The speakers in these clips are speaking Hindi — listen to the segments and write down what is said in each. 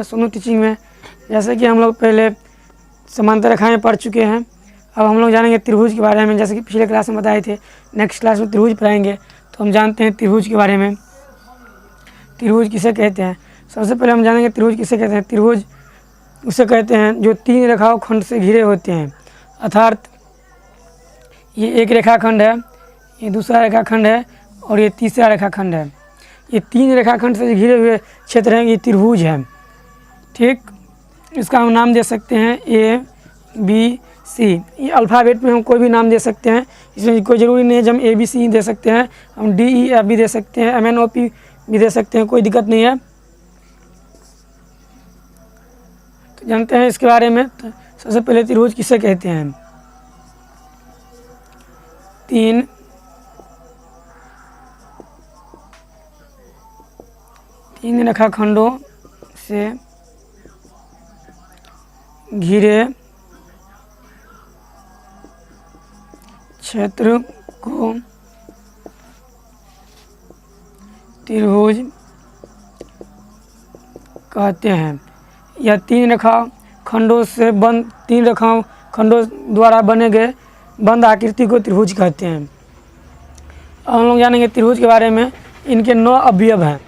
सोनू टीचिंग में। जैसे कि हम लोग पहले समांतर रेखाएं पढ़ चुके हैं, अब हम लोग जानेंगे त्रिभुज के बारे में। जैसे कि पिछले क्लास में बताए थे, नेक्स्ट क्लास में त्रिभुज पढ़ाएंगे, तो हम जानते हैं त्रिभुज के बारे में। त्रिभुज किसे कहते हैं? सबसे पहले हम जानेंगे त्रिभुज किसे कहते हैं। त्रिभुज उसे कहते हैं जो 3 रेखाओं खंड से घिरे होते हैं, अर्थात ये एक रेखाखंड है, ये दूसरा रेखाखंड है और ये तीसरा रेखाखंड है। ये 3 रेखाखंड से घिरे हुए क्षेत्र हैं, ये त्रिभुज है। ठीक, इसका हम नाम दे सकते हैं A, B, C। ये अल्फ़ाबेट में हम कोई भी नाम दे सकते हैं, इसमें कोई ज़रूरी नहीं है जब हम ABC दे सकते हैं, हम D, E, F भी दे सकते हैं, MNOP भी दे सकते हैं, कोई दिक्कत नहीं है। तो जानते हैं इसके बारे में। तो सबसे पहले त्रिभुज किसे कहते हैं? 3 रेखाखंडों से घिरे क्षेत्र को त्रिभुज कहते हैं। यह 3 रेखाखंडों से बंद 3 रेखाखंडों द्वारा बने गए बंद आकृति को त्रिभुज कहते हैं। अब हम लोग जानेंगे त्रिभुज के बारे में। इनके 9 अवयव हैं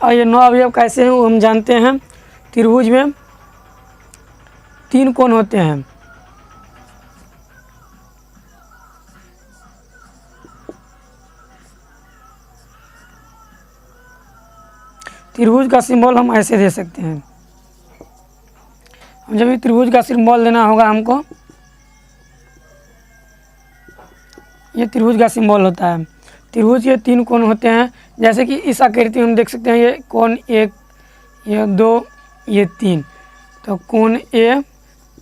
और ये 9 अवयव कैसे हैं वो हम जानते हैं। त्रिभुज में 3 कोण होते हैं। त्रिभुज का सिंबल हम ऐसे दे सकते हैं। हम जब भी त्रिभुज का सिंबल देना होगा हमको, ये त्रिभुज का सिंबल होता है। त्रिभुज के 3 कोण होते हैं। जैसे कि इस आकृति में हम देख सकते हैं, ये कोण 1, ये 2, ये 3। तो कोण A,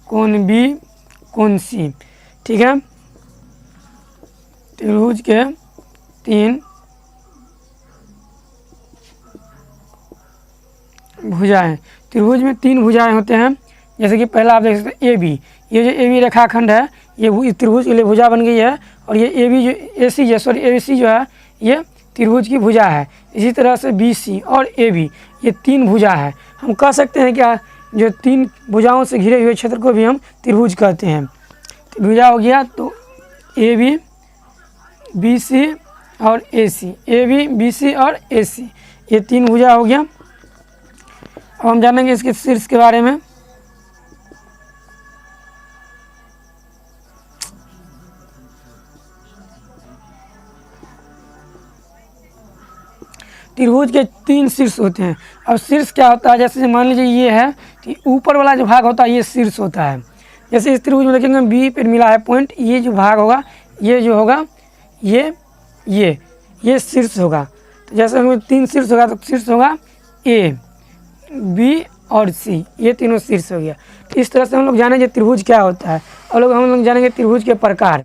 कोण B, कोण C। ठीक है, त्रिभुज के 3 भुजाएं। त्रिभुज में 3 भुजाएं होते हैं। जैसे कि पहला आप देख सकते हैं AB, ये जो AB रेखाखंड है ये त्रिभुज के लिए भुजा बन गई है, और ये AB जो AC जो है ये त्रिभुज की भुजा है। इसी तरह से BC और AB ये 3 भुजा है। हम कह सकते हैं क्या, जो 3 भुजाओं से घिरे हुए क्षेत्र को भी हम त्रिभुज कहते हैं। तो भुजा हो गया तो AB, BC और AC, AB, BC और AC, ये 3 भुजा हो गया। अब हम जानेंगे इसके शीर्ष के बारे में। त्रिभुज के 3 शीर्ष होते हैं। अब शीर्ष क्या होता है? जैसे मान लीजिए ये है कि शीर्ष वाला जो भाग होता है ये शीर्ष होता है। जैसे इस त्रिभुज में देखेंगे B पर मिला है पॉइंट, ये जो भाग होगा ये जो होगा ये शीर्ष होगा। तो जैसे हमें 3 शीर्ष होगा तो शीर्ष होगा A, B और C, ये तीनों शीर्ष हो गया। इस तरह से हम लोग जानेंगे त्रिभुज क्या होता है। और हम लोग जानेंगे त्रिभुज के प्रकार।